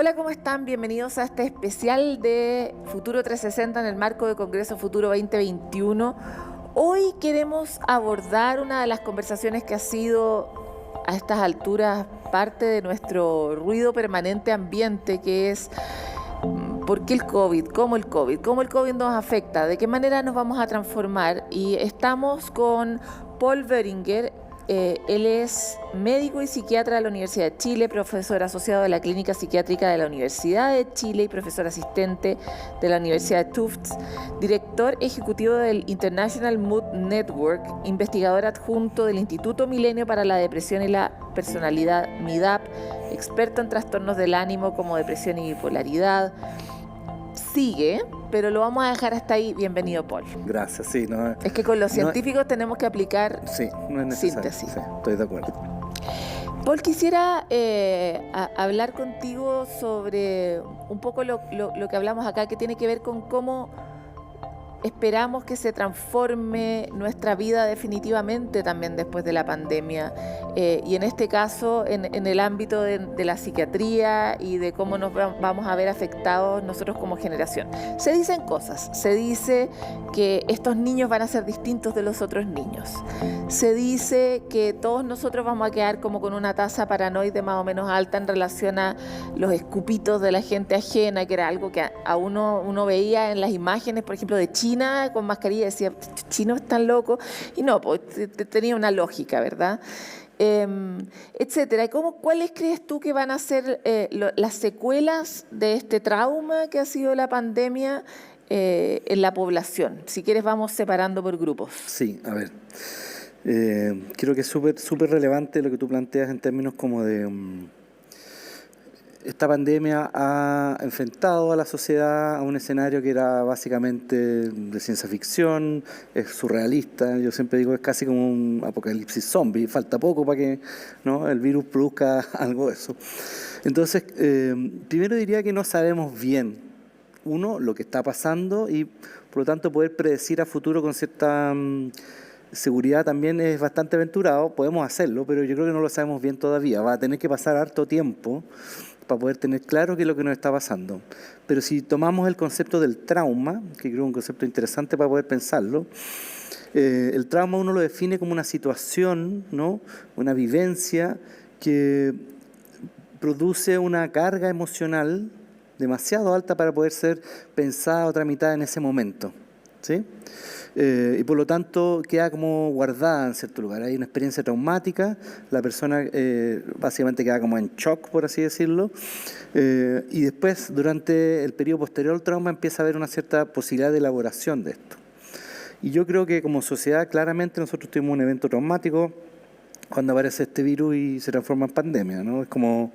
Hola, ¿cómo están? Bienvenidos a este especial de Futuro 360 en el marco de Congreso Futuro 2021. Hoy queremos abordar una de las conversaciones que ha sido a estas alturas parte de nuestro ruido permanente ambiente, que es ¿por qué el COVID? ¿Cómo el COVID? ¿Cómo el COVID nos afecta? ¿De qué manera nos vamos a transformar? Y estamos con Paul Boehringer. Él es médico y psiquiatra de la Universidad de Chile, profesor asociado de la Clínica Psiquiátrica de la Universidad de Chile y profesor asistente de la Universidad de Tufts, director ejecutivo del International Mood Network, investigador adjunto del Instituto Milenio para la Depresión y la Personalidad, MIDAP, experto en trastornos del ánimo como depresión y bipolaridad. Sigue, pero lo vamos a dejar hasta ahí. Bienvenido, Paul. Gracias, sí. No, es que con los científicos tenemos que aplicar sí, no es necesario, síntesis. Sí, estoy de acuerdo. Paul, quisiera hablar contigo sobre un poco lo que hablamos acá, que tiene que ver con cómo esperamos que se transforme nuestra vida definitivamente también después de la pandemia, y en este caso en el ámbito de la psiquiatría y de cómo nos vamos a ver afectados nosotros como generación. Se dicen cosas, se dice que estos niños van a ser distintos de los otros niños, se dice que todos nosotros vamos a quedar como con una tasa paranoide más o menos alta en relación a los escupitos de la gente ajena, que era algo que a uno veía en las imágenes, por ejemplo, de China con mascarilla, decía, chinos están locos, y no, pues tenía una lógica, ¿verdad? Etcétera. ¿Cuáles crees tú que van a ser las secuelas de este trauma que ha sido la pandemia en la población? Si quieres vamos separando por grupos. Sí, a ver, creo que es súper relevante lo que tú planteas en términos como de... Esta pandemia ha enfrentado a la sociedad a un escenario que era básicamente de ciencia ficción, es surrealista. Yo siempre digo, es casi como un apocalipsis zombie. Falta poco para que, ¿no?, el virus produzca algo de eso. Entonces, primero diría que no sabemos bien, uno, lo que está pasando y, por lo tanto, poder predecir a futuro con cierta seguridad también es bastante aventurado. Podemos hacerlo, pero yo creo que no lo sabemos bien todavía. Va a tener que pasar harto tiempo para poder tener claro qué es lo que nos está pasando. Pero si tomamos el concepto del trauma, que creo que es un concepto interesante para poder pensarlo, el trauma uno lo define como una situación, ¿no?, una vivencia que produce una carga emocional demasiado alta para poder ser pensada o tramitada en ese momento, ¿sí? Y por lo tanto queda como guardada en cierto lugar. Hay una experiencia traumática, la persona básicamente queda como en shock, por así decirlo, y después, durante el periodo posterior al trauma, empieza a haber una cierta posibilidad de elaboración de esto. Y yo creo que como sociedad, claramente nosotros tuvimos un evento traumático cuando aparece este virus y se transforma en pandemia, ¿no? Es como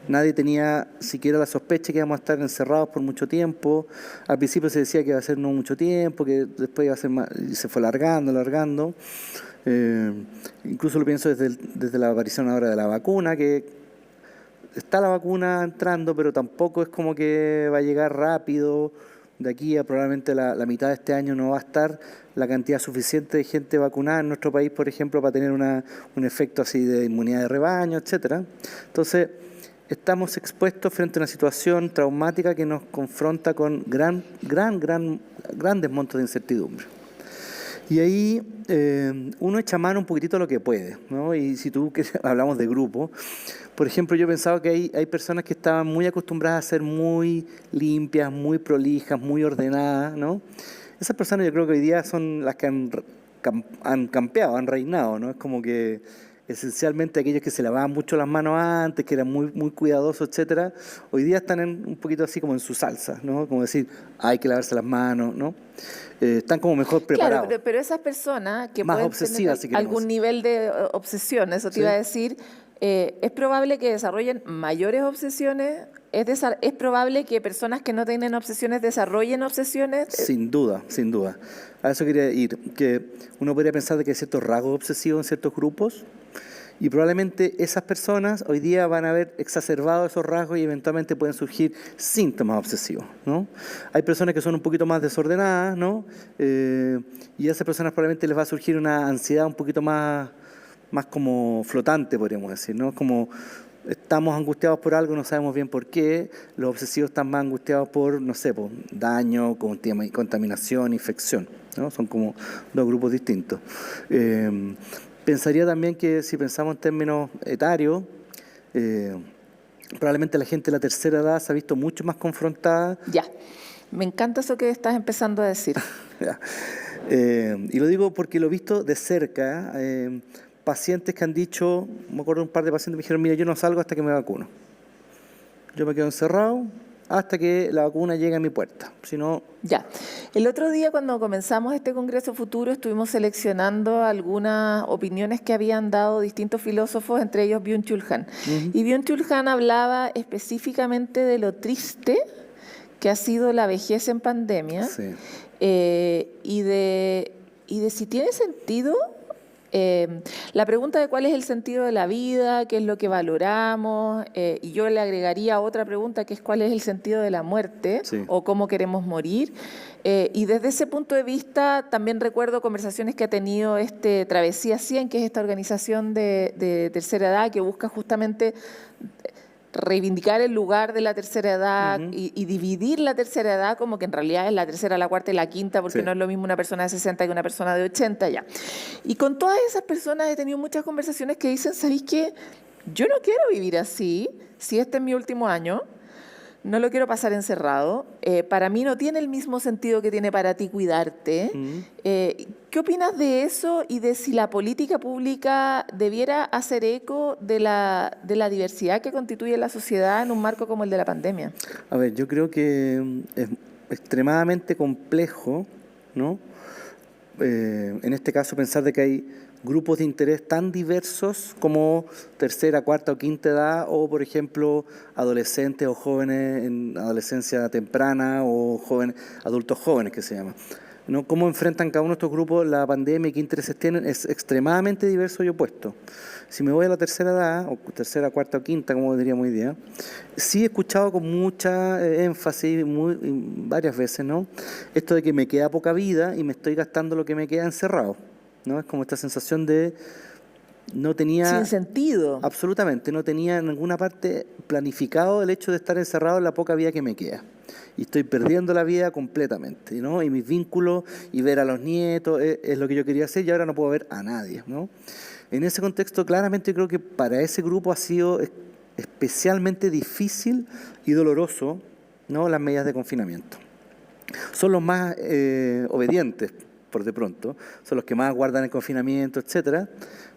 nadie tenía siquiera la sospecha que íbamos a estar encerrados por mucho tiempo. Al principio se decía que iba a ser no mucho tiempo, que después iba a ser más, y se fue alargando. Incluso lo pienso desde la aparición ahora de la vacuna, que está la vacuna entrando, pero tampoco es como que va a llegar rápido. De aquí a probablemente la mitad de este año no va a estar la cantidad suficiente de gente vacunada en nuestro país, por ejemplo, para tener un efecto así de inmunidad de rebaño, etcétera. Entonces, estamos expuestos frente a una situación traumática que nos confronta con grandes montos de incertidumbre. Y ahí uno echa mano un poquitito a lo que puede, ¿no? Y si hablamos de grupo, por ejemplo, yo pensaba que hay personas que estaban muy acostumbradas a ser muy limpias, muy prolijas, muy ordenadas, ¿no? Esas personas yo creo que hoy día son las que han campeado, han reinado, ¿no? Es como que esencialmente aquellos que se lavaban mucho las manos antes, que eran muy cuidadosos, etcétera, hoy día están un poquito así como en su salsa, ¿no? Como decir, hay que lavarse las manos, ¿no? Están como mejor preparados. Claro, pero esas personas que más pueden obsesivas, tener si algún nivel de obsesión, eso te iba a decir, es probable que desarrollen mayores obsesiones, es probable que personas que no tienen obsesiones desarrollen obsesiones. Sin duda. A eso quería ir, que uno podría pensar de que hay ciertos rasgos obsesivos en ciertos grupos, y probablemente esas personas hoy día van a haber exacerbado esos rasgos y eventualmente pueden surgir síntomas obsesivos, ¿no? Hay personas que son un poquito más desordenadas, ¿no? Y a esas personas probablemente les va a surgir una ansiedad un poquito más como flotante, podríamos decir, ¿no? Como estamos angustiados por algo, no sabemos bien por qué. Los obsesivos están más angustiados por, no sé, por daño, contaminación, infección, ¿no? Son como dos grupos distintos. Pensaría también que si pensamos en términos etarios, probablemente la gente de la tercera edad se ha visto mucho más confrontada. Ya, me encanta eso que estás empezando a decir. Y lo digo porque lo he visto de cerca. Pacientes que han dicho, me acuerdo de un par de pacientes que me dijeron, mira, yo no salgo hasta que me vacuno. Yo me quedo encerrado hasta que la vacuna llegue a mi puerta. Si no... Ya. El otro día cuando comenzamos este Congreso Futuro estuvimos seleccionando algunas opiniones que habían dado distintos filósofos, entre ellos Byung-Chul Han. Y Byung-Chul Han hablaba específicamente de lo triste que ha sido la vejez en pandemia, Sí. y de si tiene sentido. La pregunta de cuál es el sentido de la vida, qué es lo que valoramos, y yo le agregaría otra pregunta que es cuál es el sentido de la muerte, Sí. o cómo queremos morir. Y desde ese punto de vista también recuerdo conversaciones que ha tenido Travesía 100, que es esta organización de tercera edad que busca justamente reivindicar el lugar de la tercera edad y dividir la tercera edad como que en realidad es la tercera, la cuarta y la quinta, porque Sí. no es lo mismo una persona de 60 que una persona de 80 ya. Y con todas esas personas he tenido muchas conversaciones que dicen, ¿sabéis qué? Yo no quiero vivir así, si este es mi último año, no lo quiero pasar encerrado. Para mí no tiene el mismo sentido que tiene para ti cuidarte. ¿Qué opinas de eso y de si la política pública debiera hacer eco de la diversidad que constituye la sociedad en un marco como el de la pandemia? A ver, yo creo que es extremadamente complejo, ¿no? En este caso pensar de que hay grupos de interés tan diversos como tercera, cuarta o quinta edad, o por ejemplo adolescentes o jóvenes en adolescencia temprana o jóvenes, adultos jóvenes que se llama, ¿no? Cómo enfrentan cada uno de estos grupos la pandemia y qué intereses tienen es extremadamente diverso y opuesto. Si me voy a la tercera edad, o tercera, cuarta o quinta, como diríamos hoy día, sí he escuchado con mucha énfasis, varias veces, ¿no? Esto de que me queda poca vida y me estoy gastando lo que me queda encerrado, ¿no? Es como esta sensación de no tenía... Sin sentido. Absolutamente, no tenía en ninguna parte planificado el hecho de estar encerrado en la poca vida que me queda. Y estoy perdiendo la vida completamente, ¿no? Y mis vínculos y ver a los nietos es lo que yo quería hacer y ahora no puedo ver a nadie, ¿no? En ese contexto, claramente creo que para ese grupo ha sido especialmente difícil y doloroso, ¿no? Las medidas de confinamiento. Son los más obedientes, por de pronto, son los que más guardan el confinamiento, etcétera,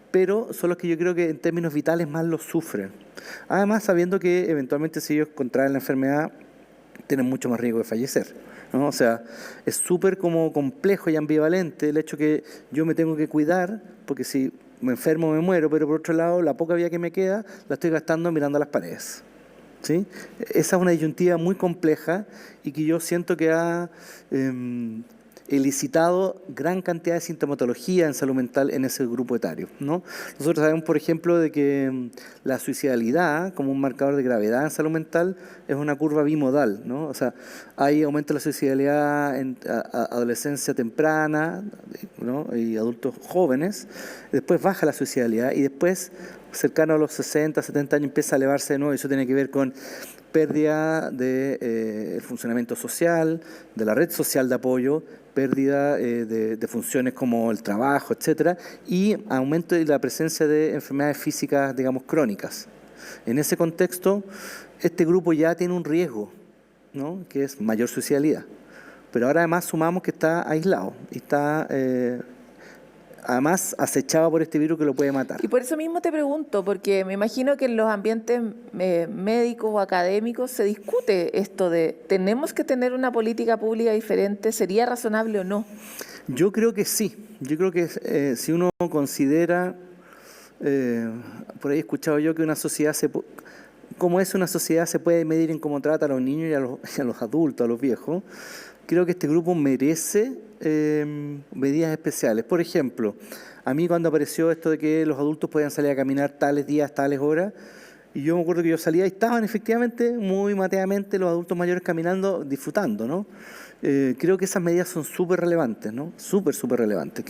pero son los que yo creo que en términos vitales más los sufren. Además, sabiendo que eventualmente si ellos contraen la enfermedad, tienen mucho más riesgo de fallecer, ¿no? O sea, es súper como complejo y ambivalente el hecho que yo me tengo que cuidar, porque si me enfermo me muero, pero por otro lado, la poca vida que me queda la estoy gastando mirando a las paredes, ¿sí? Esa es una disyuntiva muy compleja y que yo siento que ha elicitado gran cantidad de sintomatología en salud mental en ese grupo etario, ¿no? Nosotros sabemos, por ejemplo, de que la suicidalidad como un marcador de gravedad en salud mental es una curva bimodal, ¿no? O sea, hay aumento de la suicidalidad en adolescencia temprana, ¿no? Y adultos jóvenes, después baja la suicidalidad y después, cercano a los 60, 70 años, empieza a elevarse de nuevo. Eso tiene que ver con pérdida del funcionamiento social, de la red social de apoyo, pérdida de funciones como el trabajo, etcétera, y aumento de la presencia de enfermedades físicas, digamos, crónicas. En ese contexto, este grupo ya tiene un riesgo, ¿no? Que es mayor suicidalidad. Pero ahora además sumamos que está aislado y está además acechado por este virus que lo puede matar. Y por eso mismo te pregunto, porque me imagino que en los ambientes médicos o académicos se discute esto de ¿tenemos que tener una política pública diferente? ¿Sería razonable o no? Yo creo que sí. Yo creo que si uno considera, por ahí he escuchado yo que una sociedad cómo es una sociedad se puede medir en cómo trata a los niños y a los adultos, a los viejos. Creo que este grupo merece medidas especiales. Por ejemplo, a mí cuando apareció esto de que los adultos podían salir a caminar tales días, tales horas, Y yo me acuerdo que yo salía y estaban efectivamente, muy mateadamente, los adultos mayores caminando, disfrutando, ¿no? Creo que esas medidas son súper relevantes, ¿no? Súper relevantes,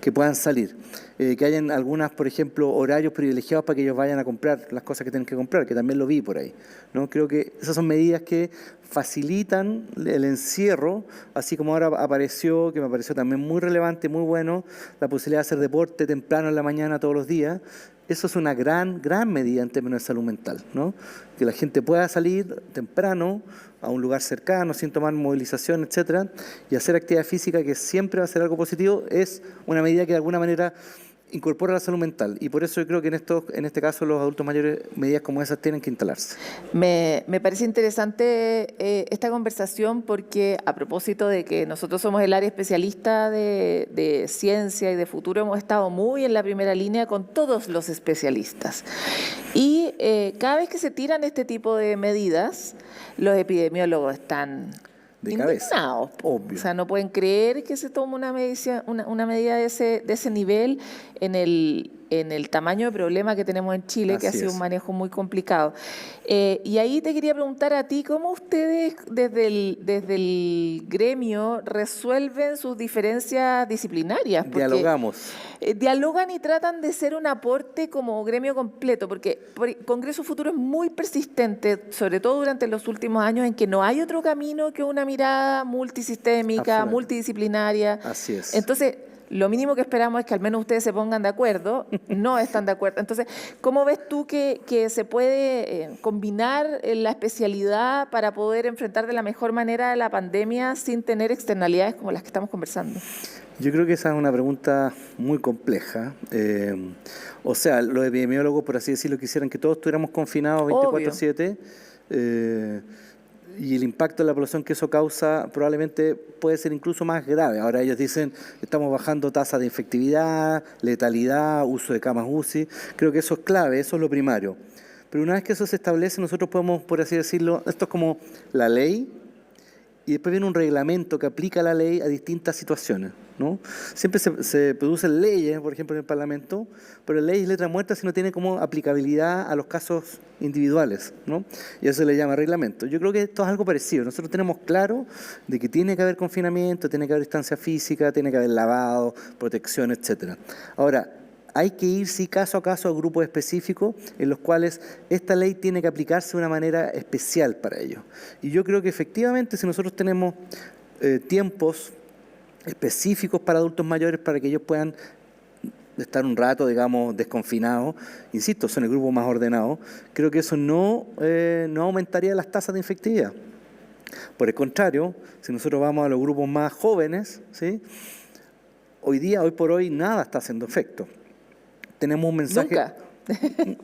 que puedan salir. Que hayan algunas, por ejemplo, horarios privilegiados para que ellos vayan a comprar las cosas que tienen que comprar, que también lo vi por ahí, ¿no? Creo que esas son medidas que facilitan el encierro, así como ahora apareció, que me pareció también muy relevante, muy bueno, la posibilidad de hacer deporte temprano en la mañana todos los días. Eso es una gran medida en términos de salud mental, ¿no? Que la gente pueda salir temprano a un lugar cercano, sin tomar movilización, etcétera, y hacer actividad física, que siempre va a ser algo positivo, es una medida que de alguna manera incorpora la salud mental. Y por eso yo creo que en este caso los adultos mayores, medidas como esas tienen que instalarse. Me parece interesante esta conversación porque a propósito de que nosotros somos el área especialista de ciencia y de futuro, hemos estado muy en la primera línea con todos los especialistas. Y cada vez que se tiran este tipo de medidas, los epidemiólogos están De indignados, cabeza, obvio. O sea, no pueden creer que se tome una medida de ese nivel en el tamaño de problema que tenemos en Chile, que ha sido un manejo muy complicado. Y ahí te quería preguntar a ti, ¿cómo ustedes desde el gremio resuelven sus diferencias disciplinarias? Porque dialogamos. Dialogan y tratan de ser un aporte como gremio completo, porque Congreso Futuro es muy persistente, sobre todo durante los últimos años, en que no hay otro camino que una mirada multisistémica, multidisciplinaria. Así es. Entonces, lo mínimo que esperamos es que al menos ustedes se pongan de acuerdo, no están de acuerdo. Entonces, ¿cómo ves tú que se puede combinar la especialidad para poder enfrentar de la mejor manera la pandemia sin tener externalidades como las que estamos conversando? Yo creo que esa es una pregunta muy compleja. O sea, los epidemiólogos, por así decirlo, quisieran que todos estuviéramos confinados 24/7. Y el impacto en la población que eso causa probablemente puede ser incluso más grave. Ahora ellos dicen, estamos bajando tasas de infectividad, letalidad, uso de camas UCI. Creo que eso es clave, eso es lo primario. Pero una vez que eso se establece, nosotros podemos, por así decirlo, esto es como la ley, y después viene un reglamento que aplica la ley a distintas situaciones, ¿no? Siempre se producen leyes, por ejemplo, en el Parlamento, pero la ley es letra muerta si no tiene como aplicabilidad a los casos individuales, ¿no? Y eso se le llama reglamento. Yo creo que esto es algo parecido. Nosotros tenemos claro de que tiene que haber confinamiento, tiene que haber distancia física, tiene que haber lavado, protección, etcétera. Ahora, hay que ir, sí, caso a caso a grupos específicos en los cuales esta ley tiene que aplicarse de una manera especial para ellos. Y yo creo que efectivamente si nosotros tenemos tiempos específicos para adultos mayores para que ellos puedan estar un rato, digamos, desconfinados, insisto, son el grupo más ordenado, creo que eso no aumentaría las tasas de infectividad. Por el contrario, si nosotros vamos a los grupos más jóvenes, ¿sí? Hoy por hoy, nada está haciendo efecto. Tenemos un mensaje... Nunca.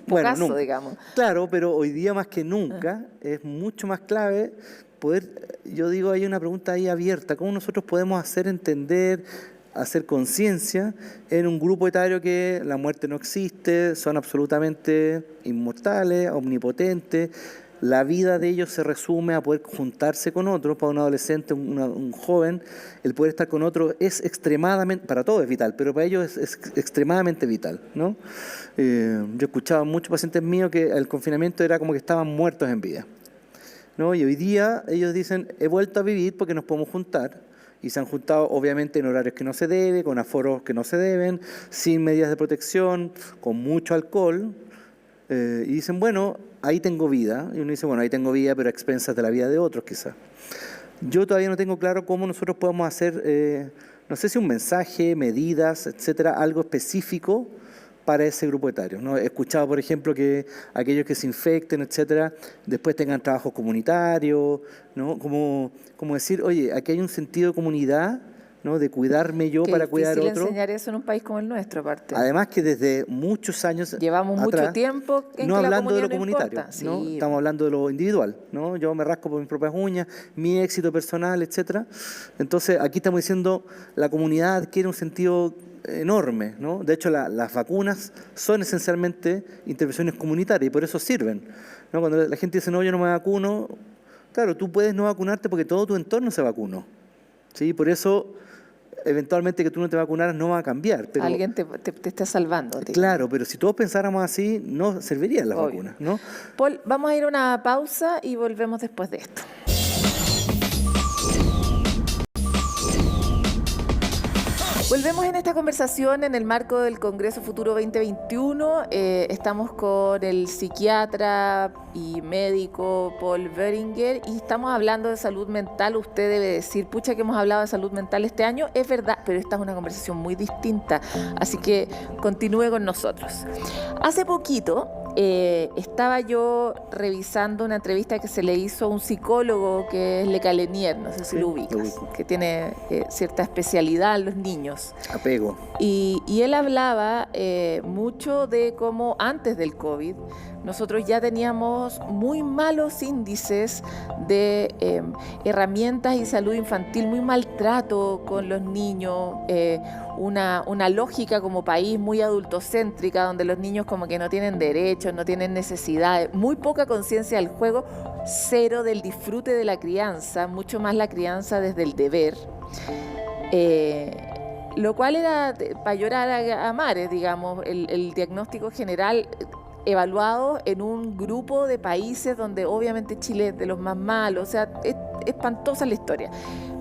Bueno, Pocaso, nunca. digamos. Claro, pero hoy día más que nunca es mucho más clave poder, yo digo, hay una pregunta ahí abierta, ¿cómo nosotros podemos hacer entender, hacer conciencia en un grupo etario que la muerte no existe, son absolutamente inmortales, omnipotentes? La vida de ellos se resume a poder juntarse con otros. Para un adolescente, un joven, el poder estar con otros es extremadamente, para todos es vital, pero para ellos es extremadamente vital, ¿no? Yo he escuchado a muchos pacientes míos que el confinamiento era como que estaban muertos en vida, ¿no? Y hoy día ellos dicen, he vuelto a vivir porque nos podemos juntar. Y se han juntado obviamente en horarios que no se debe, con aforos que no se deben, sin medidas de protección, con mucho alcohol. Y dicen, bueno, ahí tengo vida. Y uno dice, bueno, ahí tengo vida, pero a expensas de la vida de otros quizás. Yo todavía no tengo claro cómo nosotros podemos hacer, no sé si un mensaje, medidas, etcétera, algo específico para ese grupo etario, ¿no? He escuchado, por ejemplo, que aquellos que se infecten, etcétera, después tengan trabajos comunitarios, ¿no? Como decir, oye, aquí hay un sentido de comunidad, ¿no? De cuidarme yo para cuidar a otro. Es difícil enseñar eso en un país como el nuestro, aparte. Además que desde muchos años llevamos atrás, mucho tiempo en no que hablando la de lo comunidad comunitario, no importa. ¿no? Sí. Estamos hablando de lo individual, ¿no? Yo me rasco por mis propias uñas, mi éxito personal, etcétera. Entonces, aquí estamos diciendo la comunidad adquiere un sentido enorme, ¿no? De hecho, las vacunas son esencialmente intervenciones comunitarias y por eso sirven, ¿no? Cuando la gente dice, no, yo no me vacuno, claro, tú puedes no vacunarte porque todo tu entorno se vacunó, ¿sí? Por eso eventualmente que tú no te vacunaras no va a cambiar. Pero, alguien te está salvando. Claro, pero si todos pensáramos así, no servirían las vacunas, ¿no? Paul, vamos a ir a una pausa y volvemos después de esto. Volvemos en esta conversación en el marco del Congreso Futuro 2021. Estamos con el psiquiatra y médico Paul Boehringer y estamos hablando de salud mental. Usted debe decir, pucha, que hemos hablado de salud mental este año. Es verdad, pero esta es una conversación muy distinta, así que continúe con nosotros. Hace poquito estaba yo revisando una entrevista que se le hizo a un psicólogo que es Le Calenier, no sé si lo ubicas, que tiene cierta especialidad en los niños. Apego. Y él hablaba mucho de cómo antes del COVID nosotros ya teníamos muy malos índices de herramientas y salud infantil, muy maltrato con los niños, una lógica como país muy adultocéntrica, donde los niños como que no tienen derechos, no tienen necesidades, muy poca conciencia del juego, cero del disfrute de la crianza, mucho más la crianza desde el deber. Lo cual era para llorar a mares, digamos, el diagnóstico general evaluado en un grupo de países donde obviamente Chile es de los más malos, o sea, es espantosa la historia.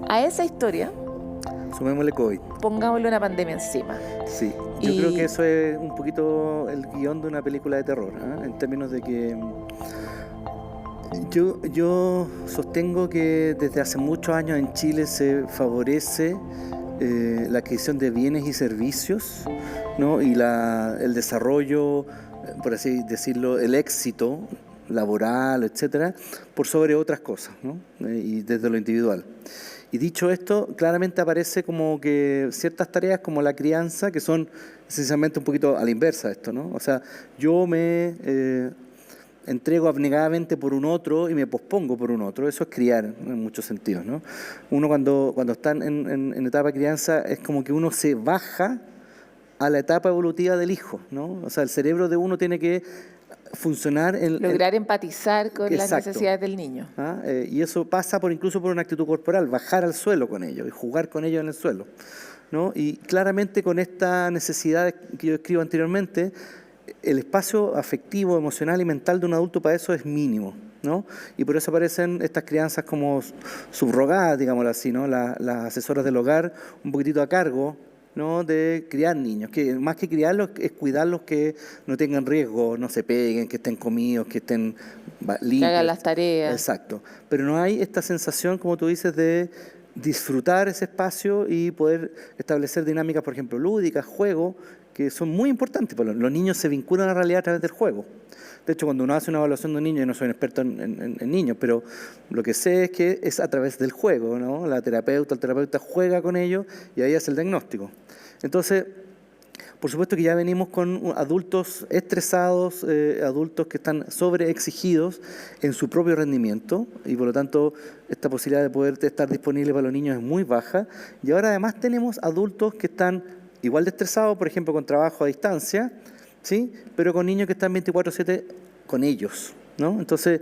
A esa historia, sumémosle COVID. Pongámosle una pandemia encima. Sí, yo creo que eso es un poquito el guión de una película de terror, ¿eh? En términos de que yo sostengo que desde hace muchos años en Chile se favorece la adquisición de bienes y servicios, ¿no? Y el desarrollo, por así decirlo, el éxito laboral, etcétera, por sobre otras cosas, ¿no? Y desde lo individual. Y dicho esto, claramente aparece como que ciertas tareas como la crianza, que son esencialmente un poquito a la inversa de esto, ¿no? O sea, yo me entrego abnegadamente por un otro y me pospongo por un otro. Eso es criar, ¿no? En muchos sentidos, ¿no? Uno cuando está en etapa de crianza es como que uno se baja a la etapa evolutiva del hijo, ¿no? O sea, el cerebro de uno tiene que funcionar lograr empatizar con las necesidades del niño. Y eso pasa incluso por una actitud corporal, bajar al suelo con ellos y jugar con ellos en el suelo, ¿no? Y claramente con esta necesidad que yo escribo anteriormente, el espacio afectivo, emocional y mental de un adulto para eso es mínimo, ¿no? Y por eso aparecen estas crianzas como subrogadas, digámoslo así, ¿no? Las asesoras del hogar un poquitito a cargo, ¿no? De criar niños, que más que criarlos es cuidarlos, que no tengan riesgo, no se peguen, que estén comidos, que estén limpios. Que hagan las tareas. Exacto. Pero no hay esta sensación, como tú dices, de disfrutar ese espacio y poder establecer dinámicas, por ejemplo, lúdicas, juegos, que son muy importantes. Los niños se vinculan a la realidad a través del juego. De hecho, cuando uno hace una evaluación de un niño, yo no soy un experto en niños, pero lo que sé es que es a través del juego, ¿no? El terapeuta juega con ellos y ahí hace el diagnóstico. Entonces, por supuesto que ya venimos con adultos estresados, adultos que están sobreexigidos en su propio rendimiento y por lo tanto esta posibilidad de poder estar disponible para los niños es muy baja. Y ahora además tenemos adultos que están igual de estresados, por ejemplo, con trabajo a distancia, ¿sí? Pero con niños que están 24/7 con ellos, ¿no? Entonces,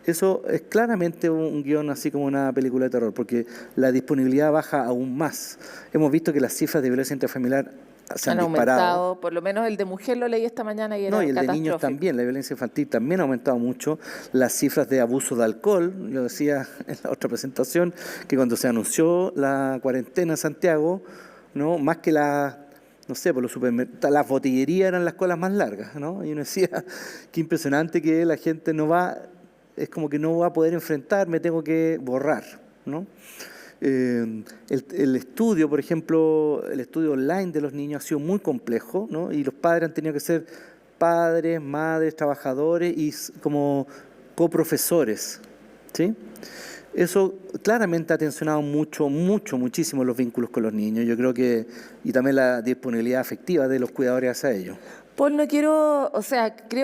eso es claramente un guión así como una película de terror, porque la disponibilidad baja aún más. Hemos visto que las cifras de violencia intrafamiliar se han disparado. Aumentado, por lo menos el de mujer lo leí esta mañana y era no, y el de niños también, la violencia infantil también ha aumentado mucho. Las cifras de abuso de alcohol, yo decía en la otra presentación, que cuando se anunció la cuarentena en Santiago, ¿no? Más que no sé, por los supermercados, las botillerías eran las colas más largas, ¿no? Y uno decía, qué impresionante que la gente es como que no va a poder enfrentar, me tengo que borrar, ¿no? El estudio, por ejemplo, el estudio online de los niños ha sido muy complejo, ¿no? Y los padres han tenido que ser padres, madres, trabajadores y como coprofesores, ¿sí? Eso claramente ha tensionado muchísimo los vínculos con los niños. Yo creo que, y también la disponibilidad afectiva de los cuidadores hacia ellos. Paul, creo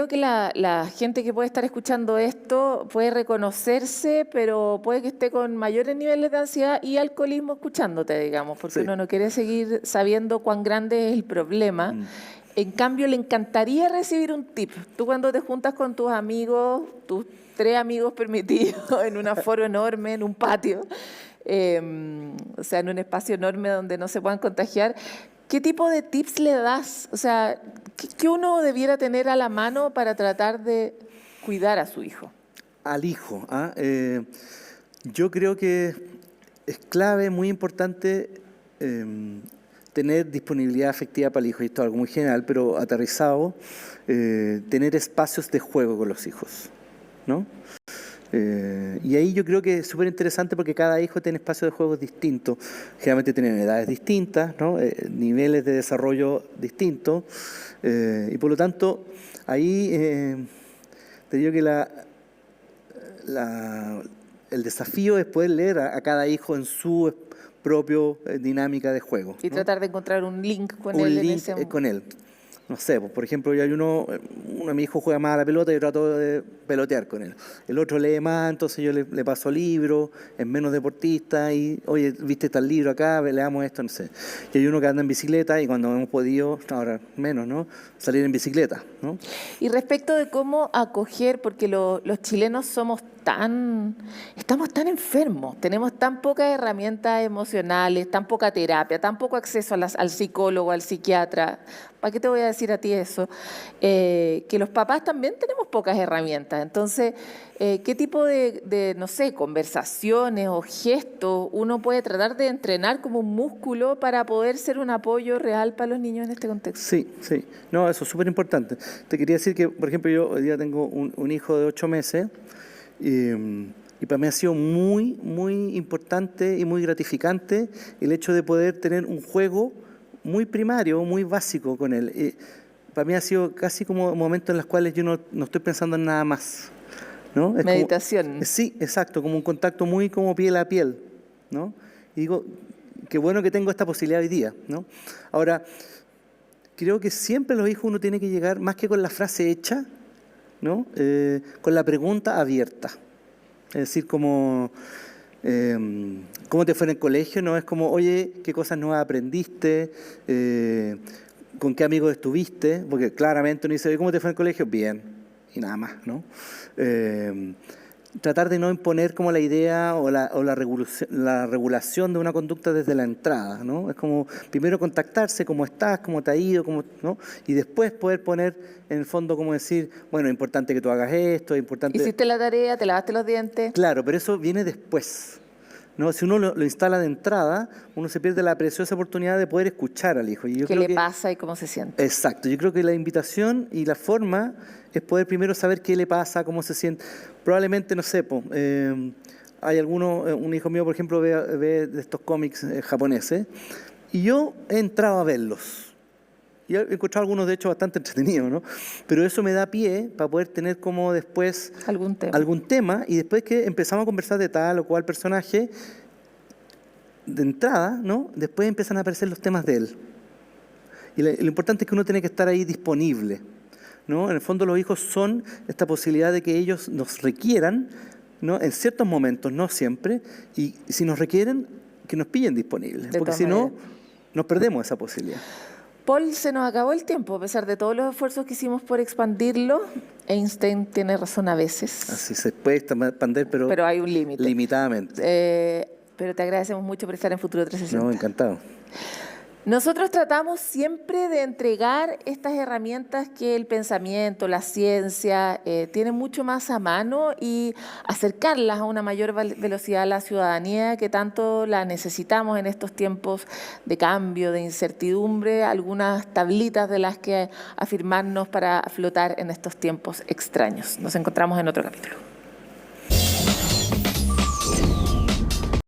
que la gente que puede estar escuchando esto puede reconocerse, pero puede que esté con mayores niveles de ansiedad y alcoholismo escuchándote, digamos, porque uno no quiere seguir sabiendo cuán grande es el problema. En cambio, le encantaría recibir un tip. Tú cuando te juntas con tus amigos, tus 3 amigos permitidos en un aforo enorme, en un patio, o sea, en un espacio enorme donde no se puedan contagiar. ¿Qué tipo de tips le das? O sea, ¿qué uno debiera tener a la mano para tratar de cuidar a su hijo? Al hijo, yo creo que es clave, muy importante, tener disponibilidad afectiva para el hijo. Y esto es algo muy general, pero aterrizado, tener espacios de juego con los hijos, ¿no? Y ahí yo creo que es súper interesante porque cada hijo tiene espacios de juegos distintos. Generalmente tienen edades distintas, ¿no? Niveles de desarrollo distintos. Y por lo tanto, ahí te digo que el desafío es poder leer a cada hijo en su propio dinámica de juego. Y ¿no? tratar de encontrar un link con un él. Link con él. No sé, pues, por ejemplo, hay uno de mi hijo juega más a la pelota y yo trato de pelotear con él. El otro lee más, entonces yo le paso libros, es menos deportista y, oye, ¿viste tal libro acá? Leamos esto, no sé. Y hay uno que anda en bicicleta y cuando hemos podido, ahora menos, ¿no? Salir en bicicleta, ¿no? Y respecto de cómo acoger, porque los chilenos estamos tan enfermos, tenemos tan pocas herramientas emocionales, tan poca terapia, tan poco acceso al psicólogo, al psiquiatra. ¿Para qué te voy a decir a ti eso? Que los papás también tenemos pocas herramientas. Entonces, ¿qué tipo de, no sé, conversaciones o gestos uno puede tratar de entrenar como un músculo para poder ser un apoyo real para los niños en este contexto? Sí. No, eso es súper importante. Te quería decir que, por ejemplo, yo hoy día tengo un hijo de 8 meses y para mí ha sido muy, muy importante y muy gratificante el hecho de poder tener un juego muy primario, muy básico con él. Para mí ha sido casi como momentos en los cuales yo no estoy pensando en nada más, ¿no? Es meditación. Como, sí, exacto, como un contacto muy como piel a piel, ¿no? Y digo, qué bueno que tengo esta posibilidad hoy día, ¿no? Ahora, creo que siempre los hijos uno tiene que llegar, más que con la frase hecha, ¿no? Con la pregunta abierta. Es decir, como... ¿cómo te fue en el colegio? No es como, oye, ¿qué cosas nuevas aprendiste? ¿Con qué amigos estuviste? Porque claramente uno dice, ¿cómo te fue en el colegio? Bien, y nada más, ¿no? Tratar de no imponer como la idea o la regulación de una conducta desde la entrada, ¿no? Es como primero contactarse, cómo estás, cómo te ha ido, ¿no? Y después poder poner en el fondo como decir, bueno, es importante que tú hagas esto, es importante... ¿Hiciste la tarea? ¿Te lavaste los dientes? Claro, pero eso viene después, ¿no? Si uno lo instala de entrada, uno se pierde la preciosa oportunidad de poder escuchar al hijo. Y yo ¿Qué creo le pasa y cómo se siente? Exacto, yo creo que la invitación y la forma es poder primero saber qué le pasa, cómo se siente. Probablemente, no sé, hay un hijo mío, por ejemplo, ve de estos cómics japoneses, y yo he entrado a verlos. Y he encontrado algunos, de hecho, bastante entretenidos, ¿no? Pero eso me da pie para poder tener como después algún tema, y después que empezamos a conversar de tal o cual personaje, de entrada, ¿no? Después empiezan a aparecer los temas de él. Y lo importante es que uno tiene que estar ahí disponible, ¿no? En el fondo los hijos son esta posibilidad de que ellos nos requieran, ¿no? En ciertos momentos, no siempre, y si nos requieren, que nos pillen disponibles, porque si no, nos perdemos esa posibilidad. Paul, se nos acabó el tiempo, a pesar de todos los esfuerzos que hicimos por expandirlo. Einstein tiene razón a veces. Así se puede expandir, pero hay un límite. Limitadamente. Pero te agradecemos mucho por estar en Futuro 360. No, encantado. Nosotros tratamos siempre de entregar estas herramientas que el pensamiento, la ciencia tienen mucho más a mano y acercarlas a una mayor velocidad a la ciudadanía que tanto la necesitamos en estos tiempos de cambio, de incertidumbre, algunas tablitas de las que afirmarnos para flotar en estos tiempos extraños. Nos encontramos en otro capítulo.